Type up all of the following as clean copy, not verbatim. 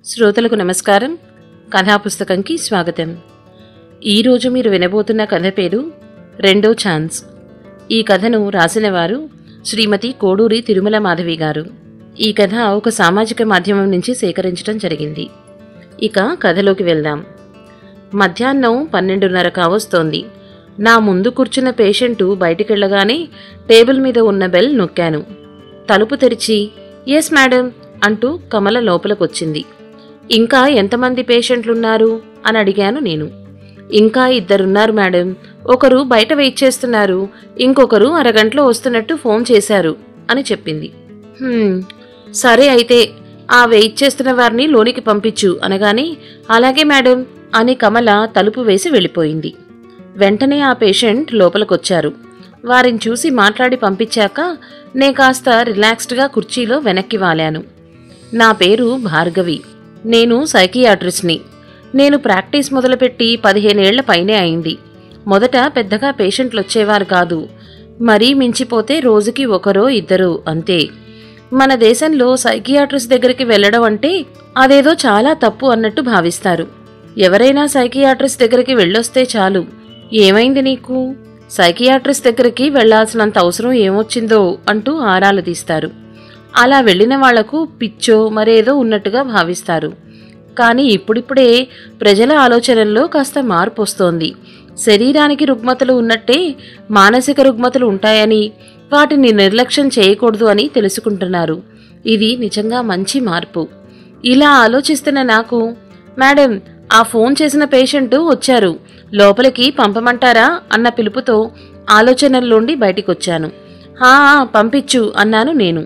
శ్రోతలకు నమస్కారం. కథాపుస్తకంకి స్వాగతం. ఈరోజు మీరు వినబోతున్న కథ పేరు రెండో ఛాన్స్. ఈ కథను రాసినవారు శ్రీమతి కోడూరి తిరుమల మాధవి గారు. ఈ కథ ఒక సామాజిక మాధ్యమం నుంచి సేకరించడం జరిగింది. ఇక కథలోకి వెళ్దాం. మధ్యాహ్నం 12:30 కావస్తోంది. నా ముందు కూర్చున్న పేషెంటు బయటికెళ్లగానే టేబుల్ మీద ఉన్న బెల్ నొక్కాను. తలుపు తెరిచి "ఎస్ మేడం" అంటూ కమల లోపలికొచ్చింది. "ఇంకా ఎంతమంది పేషెంట్లున్నారు?" అని అడిగాను నేను. "ఇంకా 2 ఉన్నారు మేడం. ఒకరు బయట వెయిట్ చేస్తున్నారు, ఇంకొకరు అరగంటలో వస్తున్నట్టు ఫోన్ చేశారు" అని చెప్పింది. సరే అయితే ఆ వెయిట్ చేస్తున్న వారిని లోనికి పంపించు" అనగానే "అలాగే మేడం" అని కమల తలుపు వేసి వెళ్ళిపోయింది. వెంటనే ఆ పేషెంట్ లోపలికొచ్చారు. వారిని చూసి మాట్లాడి పంపించాక నే కాస్త రిలాక్స్డ్గా కుర్చీలో వెనక్కి వాలాను. నా పేరు భార్గవి. నేను సైకియాట్రిస్ట్ని. నేను ప్రాక్టీస్ మొదలుపెట్టి 15 ఏళ్ల పైనే అయింది. మొదట పెద్దగా పేషెంట్లు వచ్చేవారు కాదు. మరీ మించిపోతే రోజుకి 1-2 అంతే. మన దేశంలో సైకియాట్రిస్ట్ దగ్గరికి వెళ్లడం అంటే అదేదో చాలా తప్పు అన్నట్టు భావిస్తారు. ఎవరైనా సైకియాట్రిస్ట్ దగ్గరికి వెళ్ళొస్తే చాలు, "ఏమైంది నీకు? సైకియాట్రిస్ట్ దగ్గరికి వెళ్లాల్సినంత అవసరం ఏమొచ్చిందో" అంటూ ఆరాలు తీస్తారు. అలా వెళ్లిన వాళ్లకు పిచ్చో మరేదో ఉన్నట్టుగా భావిస్తారు. కానీ ఇప్పుడిప్పుడే ప్రజల ఆలోచనల్లో కాస్త మార్పు వస్తోంది. శరీరానికి రుగ్మతలు ఉన్నట్టే మానసిక రుగ్మతలు ఉంటాయని, వాటిని నిర్లక్ష్యం చేయకూడదు అని తెలుసుకుంటున్నారు. ఇది నిజంగా మంచి మార్పు. ఇలా ఆలోచిస్తున్న నాకు, "మేడం, ఆ ఫోన్ చేసిన పేషెంటు వచ్చారు, లోపలికి పంపమంటారా?" అన్న పిలుపుతో ఆలోచనల్లోండి బయటికొచ్చాను. "హా, పంపించు" అన్నాను నేను.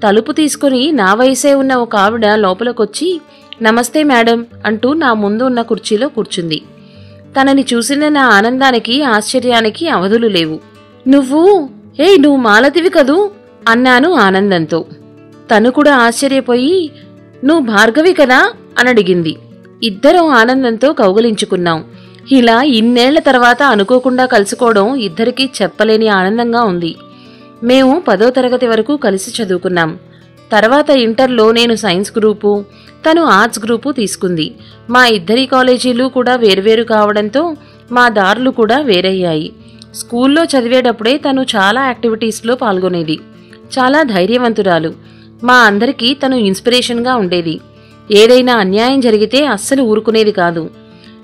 తలుపు తీసుకుని నా వయసే ఉన్న ఒక ఆవిడ లోపలికొచ్చి "నమస్తే మేడం" అంటూ నా ముందు ఉన్న కుర్చీలో కూర్చుంది. తనని చూసిన నా ఆనందానికి ఆశ్చర్యానికి అవధులు లేవు. నువ్వు మాలతివి కదూ" అన్నాను ఆనందంతో. తను కూడా ఆశ్చర్యపోయి "నువ్వు భార్గవి కదా" అని అడిగింది. ఇద్దరం ఆనందంతో కౌగలించుకున్నాం. ఇలా ఇన్నేళ్ల తర్వాత అనుకోకుండా కలుసుకోవడం ఇద్దరికీ చెప్పలేని ఆనందంగా ఉంది. మేము 10వ తరగతి వరకు కలిసి చదువుకున్నాం. తర్వాత ఇంటర్లో నేను సైన్స్ గ్రూపు, తను ఆర్ట్స్ గ్రూపు తీసుకుంది. మా ఇద్దరి కాలేజీలు కూడా వేర్వేరు కావడంతో మా దారులు కూడా వేరయ్యాయి. స్కూల్లో చదివేటప్పుడే తను చాలా యాక్టివిటీస్లో పాల్గొనేది. చాలా ధైర్యవంతురాలు. మా అందరికీ తను ఇన్స్పిరేషన్గా ఉండేది. ఏదైనా అన్యాయం జరిగితే అస్సలు ఊరుకునేది కాదు.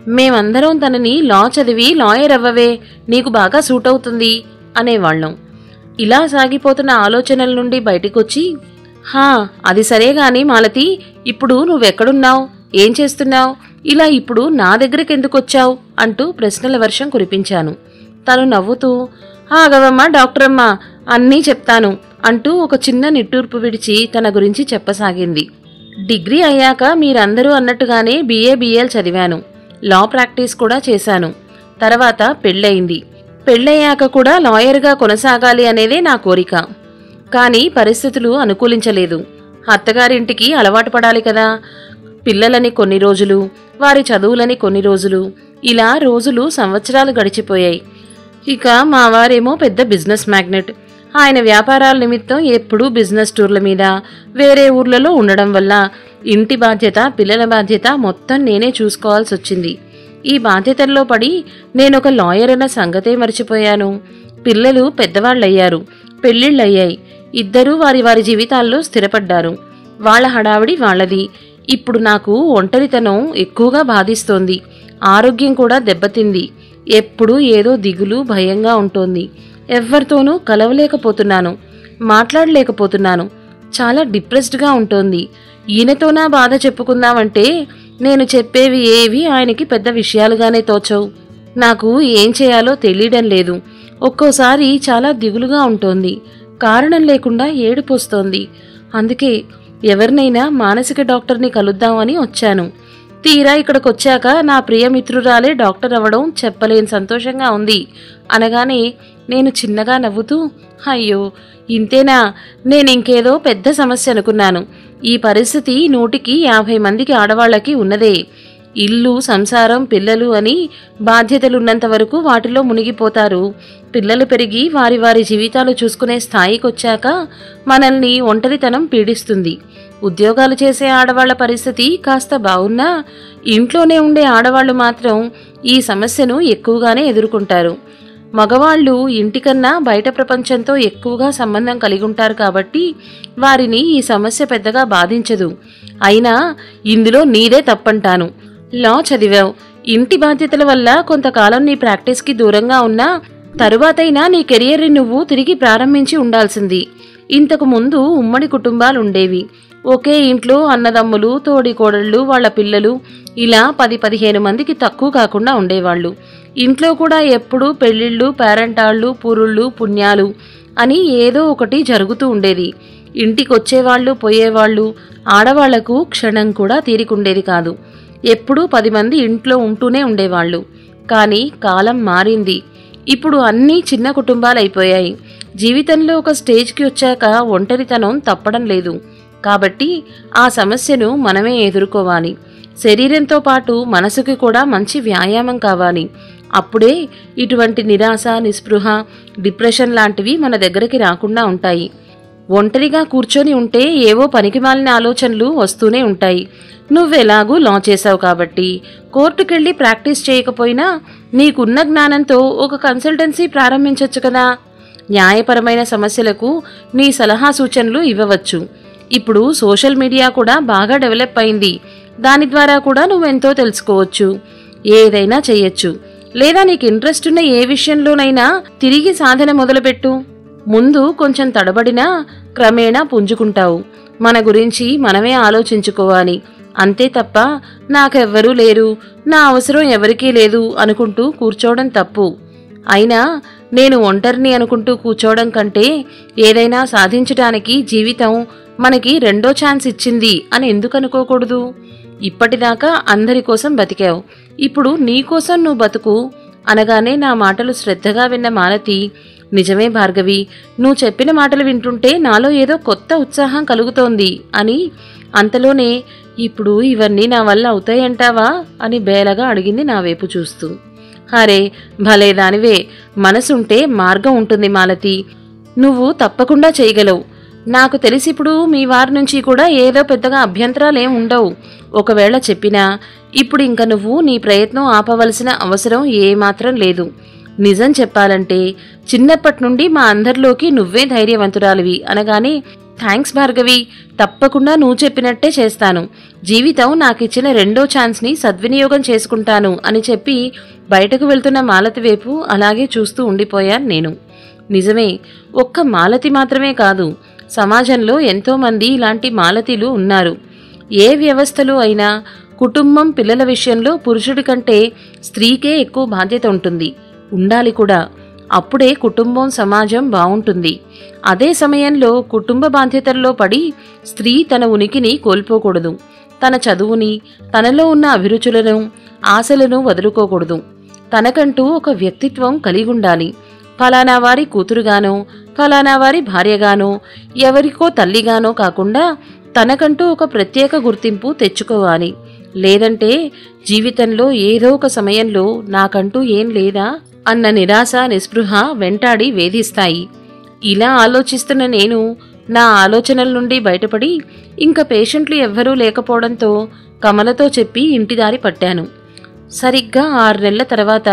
మేమందరం తనని లా చదివి లాయర్ అవ్వవే, నీకు బాగా సూట్ అవుతుంది అనేవాళ్ళం. ఇలా సాగిపోతున్న ఆలోచనల నుండి బయటికొచ్చి, అది సరేగాని మాలతి, ఇప్పుడు నువ్వెక్కడున్నావు, ఏం చేస్తున్నావు, ఇలా ఇప్పుడు నా దగ్గరికి ఎందుకొచ్చావు అంటూ ప్రశ్నల వర్షం కురిపించాను. తను నవ్వుతూ "ఆగవమ్మా డాక్టరమ్మా, అన్నీ చెప్తాను" అంటూ ఒక చిన్న నిట్టూర్పు విడిచి తన గురించి చెప్పసాగింది. "డిగ్రీ అయ్యాక మీరందరూ అన్నట్టుగానే BA-BL చదివాను. లా ప్రాక్టీస్ కూడా చేశాను. తర్వాత పెళ్ళయింది. పెళ్ళయ్యాక కూడా లాయర్గా కొనసాగాలి అనేదే నా కోరిక. కానీ పరిస్థితులు అనుకూలించలేదు. అత్తగారింటికి అలవాటు పడాలి కదా. పిల్లలని కొన్ని రోజులు, వారి చదువులని కొన్ని రోజులు, ఇలా రోజులు సంవత్సరాలు గడిచిపోయాయి. ఇక మా వారేమో పెద్ద బిజినెస్ మ్యాగ్నెట్. ఆయన వ్యాపారాల నిమిత్తం ఎప్పుడూ బిజినెస్ టూర్ల మీద వేరే ఊర్లలో ఉండడం వల్ల ఇంటి బాధ్యత, పిల్లల బాధ్యత మొత్తం నేనే చూసుకోవాల్సి వచ్చింది. ఈ బాధ్యతల్లో పడి నేనొక లాయర్ అన్న సంగతే మర్చిపోయాను. పిల్లలు పెద్దవాళ్లయ్యారు, పెళ్లిళ్ళయ్యాయి. ఇద్దరూ వారి వారి జీవితాల్లో స్థిరపడ్డారు. వాళ్ల హడావిడి వాళ్లది. ఇప్పుడు నాకు ఒంటరితనం ఎక్కువగా బాధిస్తోంది. ఆరోగ్యం కూడా దెబ్బతింది. ఎప్పుడూ ఏదో దిగులు, భయంగా ఉంటోంది. ఎవ్వరితోనూ కలవలేకపోతున్నాను, మాట్లాడలేకపోతున్నాను. చాలా డిప్రెస్డ్గా ఉంటోంది. ఈయనతోనా బాధ చెప్పుకుందామంటే నేను చెప్పేవి ఏవి ఆయనకి పెద్ద విషయాలుగానే తోచవు. నాకు ఏం చేయాలో తెలియడం లేదు. ఒక్కోసారి చాలా దిగులుగా ఉంటోంది. కారణం లేకుండా ఏడుపొస్తోంది. అందుకే ఎవరినైనా మానసిక డాక్టర్ని కలుద్దామని వచ్చాను. తీరా ఇక్కడికొచ్చాక నా ప్రియమిత్రురాలే డాక్టర్ అవ్వడం చెప్పలేని సంతోషంగా ఉంది అనగానే నేను చిన్నగా నవ్వుతూ "అయ్యో, ఇంతేనా? నేనింకేదో పెద్ద సమస్య అనుకున్నాను. ఈ పరిస్థితి 100కి 50 మందికి ఆడవాళ్లకి ఉన్నదే. ఇల్లు, సంసారం, పిల్లలు అని బాధ్యతలున్నంత వరకు వాటిలో మునిగిపోతారు. పిల్లలు పెరిగి వారి వారి జీవితాలు చూసుకునే స్థాయికొచ్చాక మనల్ని ఒంటరితనం పీడిస్తుంది. ఉద్యోగాలు చేసే ఆడవాళ్ల పరిస్థితి కాస్త బాగున్నా ఇంట్లోనే ఉండే ఆడవాళ్లు మాత్రం ఈ సమస్యను ఎక్కువగానే ఎదుర్కొంటారు. మగవాళ్ళు ఇంటికన్నా బయట ప్రపంచంతో ఎక్కువగా సంబంధం కలిగి ఉంటారు కాబట్టి వారిని ఈ సమస్య పెద్దగా బాధించదు. అయినా ఇందులో నీదే తప్పంటాను. లా చదివావు, ఇంటి బాధ్యతల వల్ల కొంతకాలం నీ ప్రాక్టీస్కి దూరంగా ఉన్నా తరువాతైనా నీ కెరియర్ని నువ్వు తిరిగి ప్రారంభించి ఉండాల్సింది. ఇంతకు ముందు ఉమ్మడి కుటుంబాలుండేవి. ఒకే ఇంట్లో అన్నదమ్ములు, తోడికోడళ్ళు, వాళ్ల పిల్లలు ఇలా 10-15 మందికి తక్కువ కాకుండా ఉండేవాళ్లు. ఇంట్లో కూడా ఎప్పుడూ పెళ్లిళ్ళు, పేరంటాళ్ళు, పూరుళ్ళు, పుణ్యాలు అని ఏదో ఒకటి జరుగుతూ ఉండేది. ఇంటికొచ్చేవాళ్లు, పోయేవాళ్లు. ఆడవాళ్లకు క్షణం కూడా తీరికుండేది కాదు. ఎప్పుడూ 10 మంది ఇంట్లో ఉంటూనే ఉండేవాళ్లు. కానీ కాలం మారింది. ఇప్పుడు అన్నీ చిన్న కుటుంబాలైపోయాయి. జీవితంలో ఒక స్టేజ్కి వచ్చాక ఒంటరితనం తప్పడం లేదు. కాబట్టి ఆ సమస్యను మనమే ఎదుర్కోవాలి. శరీరంతో పాటు మనసుకి కూడా మంచి వ్యాయామం కావాలి. అప్పుడే ఇటువంటి నిరాశ, నిస్పృహ, డిప్రెషన్ లాంటివి మన దగ్గరికి రాకుండా ఉంటాయి. ఒంటరిగా కూర్చొని ఉంటే ఏవో పనికిమాలిన ఆలోచనలు వస్తూనే ఉంటాయి. నువ్వెలాగూ లా చేశావు కాబట్టి కోర్టుకెళ్ళి ప్రాక్టీస్ చేయకపోయినా నీకున్న జ్ఞానంతో ఒక కన్సల్టెన్సీ ప్రారంభించొచ్చు కదా. న్యాయపరమైన సమస్యలకు నీ సలహా సూచనలు ఇవ్వవచ్చు. ఇప్పుడు సోషల్ మీడియా కూడా బాగా డెవలప్ అయింది. దాని ద్వారా కూడా నువ్వెంతో తెలుసుకోవచ్చు. ఏదైనా చెయ్యొచ్చు. లేదా నీకు ఇంట్రెస్ట్ ఉన్న ఏ విషయంలోనైనా తిరిగి సాధన మొదలుపెట్టు. ముందు కొంచెం తడబడినా క్రమేణా పుంజుకుంటావు. మన గురించి మనమే ఆలోచించుకోవాలి. అంతే తప్ప నాకెవ్వరూ లేరు, నా అవసరం ఎవరికీ లేదు అనుకుంటూ కూర్చోవడం తప్పు. అయినా నేను ఒంటరిని అనుకుంటూ కూర్చోవడం కంటే ఏదైనా సాధించడానికి జీవితం మనకి రెండో ఛాన్స్ ఇచ్చింది అని ఎందుకు అనుకోకూడదు? ఇప్పటిదాకా అందరి కోసం బతికావు, ఇప్పుడు నీకోసం నువ్వు బతుకు అనగానే నా మాటలు శ్రద్ధగా విన్న మాలతి, నిజమే భార్గవి, నువ్వు చెప్పిన మాటలు వింటుంటే నాలో ఏదో కొత్త ఉత్సాహం కలుగుతోంది అని అంతలోనే, ఇప్పుడు ఇవన్నీ నా వల్ల అవుతాయంటావా అని బేలగా అడిగింది నా వైపు చూస్తూ. హరే భలే దానివే, మనసుంటే మార్గం ఉంటుంది మాలతి, నువ్వు తప్పకుండా చేయగలవు. నాకు తెలిసిప్పుడు మీ వారి నుంచి కూడా ఏదో పెద్దగా అభ్యంతరాలేం ఉండవు. ఒకవేళ చెప్పినా ఇప్పుడు ఇంక నువ్వు నీ ప్రయత్నం ఆపవలసిన అవసరం ఏమాత్రం లేదు. నిజం చెప్పాలంటే చిన్నప్పటి నుండి మా అందరిలోకి నువ్వే ధైర్యవంతురాలివి అనగానే, థ్యాంక్స్ భార్గవి, తప్పకుండా నువ్వు చెప్పినట్టే చేస్తాను. జీవితం నాకిచ్చిన రెండో ఛాన్స్ని సద్వినియోగం చేసుకుంటాను అని చెప్పి బయటకు వెళ్తున్న మాలతి వైపు అలాగే చూస్తూ ఉండిపోయాను నేను. నిజమే, ఒక్క మాలతి మాత్రమే కాదు, సమాజంలో ఎంతోమంది ఇలాంటి మాలతీలు ఉన్నారు. ఏ వ్యవస్థలో అయినా కుటుంబం, పిల్లల విషయంలో పురుషుడి కంటే స్త్రీకే ఎక్కువ బాధ్యత ఉంటుంది, ఉండాలి కూడా. అప్పుడే కుటుంబం, సమాజం బావుంటుంది. అదే సమయంలో కుటుంబ బాధ్యతల్లో పడి స్త్రీ తన ఉనికిని కోల్పోకూడదు. తన చదువుని, తనలో ఉన్న అభిరుచులను, ఆశలను వదులుకోకూడదు. తనకంటూ ఒక వ్యక్తిత్వం కలిగి ఉండాలి. ఫలానా వారి కూతురుగానో, ఫలానా వారి భార్యగానో, ఎవరికో తల్లిగానో కాకుండా తనకంటూ ఒక ప్రత్యేక గుర్తింపు తెచ్చుకోవాలి. లేదంటే జీవితంలో ఏదో ఒక సమయంలో నాకంటూ ఏం లేదా అన్న నిరాశ, నిస్పృహ వెంటాడి వేధిస్తాయి. ఇలా ఆలోచిస్తున్న నేను నా ఆలోచనల నుండి బయటపడి ఇంక పేషెంట్లు ఎవ్వరూ లేకపోవడంతో కమలతో చెప్పి ఇంటిదారి పట్టాను. సరిగ్గా 6 నెలల తర్వాత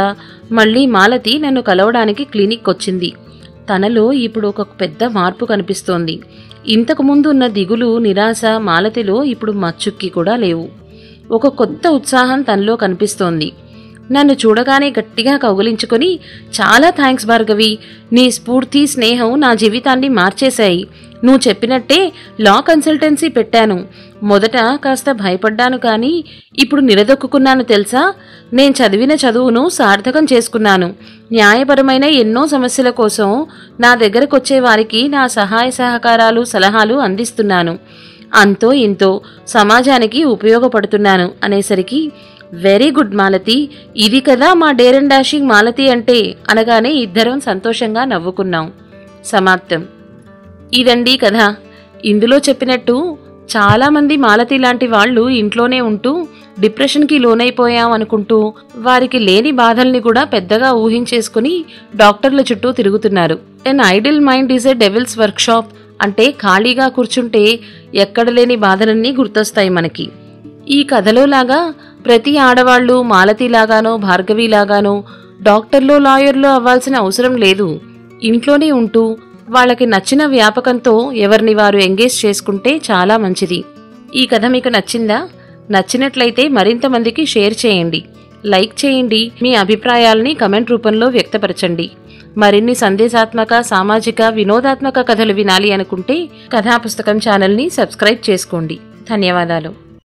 మళ్ళీ మాలతి నన్ను కలవడానికి క్లినిక్ వచ్చింది. తనలో ఇప్పుడు ఒక పెద్ద మార్పు కనిపిస్తోంది. ఇంతకుముందు ఉన్న దిగులు, నిరాశ మాలతిలో ఇప్పుడు మచ్చుక్కి కూడా లేవు. ఒక కొత్త ఉత్సాహం తనలో కనిపిస్తోంది. నన్ను చూడగానే గట్టిగా కౌగిలించుకొని, చాలా థ్యాంక్స్ భార్గవి, నీ స్ఫూర్తి, స్నేహం నా జీవితాన్ని మార్చేశాయి. నువ్వు చెప్పినట్టే లా కన్సల్టెన్సీ పెట్టాను. మొదట కాస్త భయపడ్డాను, కానీ ఇప్పుడు నిలదొక్కున్నాను తెలుసా. నేను చదివిన చదువును సార్థకం చేసుకున్నాను. న్యాయపరమైన ఎన్నో సమస్యల కోసం నా దగ్గరకొచ్చే వారికి నా సహాయ సహకారాలు, సలహాలు అందిస్తున్నాను. అంతో ఇంతో సమాజానికి ఉపయోగపడుతున్నాను అనేసరికి, వెరీ గుడ్ మాలతి, ఇది కదా మా డేర్ అండ్ డాషింగ్ మాలతి అంటే అనగానే ఇద్దరం సంతోషంగా నవ్వుకున్నాం. సమాప్తం. ఇదండి కథ. ఇందులో చెప్పినట్టు చాలామంది మాలతి లాంటి వాళ్ళు ఇంట్లోనే ఉంటూ డిప్రెషన్కి లోనైపోయాం అనుకుంటూ వారికి లేని బాధల్ని కూడా పెద్దగా ఊహించేసుకుని డాక్టర్ల చుట్టూ తిరుగుతున్నారు. An idle mind is a devil's workshop అంటే ఖాళీగా కూర్చుంటే ఎక్కడ లేని బాధలన్నీ గుర్తొస్తాయి మనకి. ఈ కథలో లాగా ప్రతి ఆడవాళ్లు మాలతిలాగానో భార్గవిలాగానో డాక్టర్లు లాయర్లు అవ్వాల్సిన అవసరం లేదు. ఇంట్లోనే ఉంటూ వాళ్ళకి నచ్చిన వ్యాపకంతో ఎవరిని వారు ఎంగేజ్ చేసుకుంటే చాలా మంచిది. ఈ కథ మీకు నచ్చిందా? నచ్చినట్లయితే మరింత మందికి షేర్ చేయండి, లైక్ చేయండి, మీ అభిప్రాయాలని కమెంట్ రూపంలో వ్యక్తపరచండి. మరిన్ని సందేశాత్మక, సామాజిక, వినోదాత్మక కథలు వినాలి అనుకుంటే కథాపుస్తకం ఛానల్ని సబ్స్క్రైబ్ చేసుకోండి. ధన్యవాదాలు.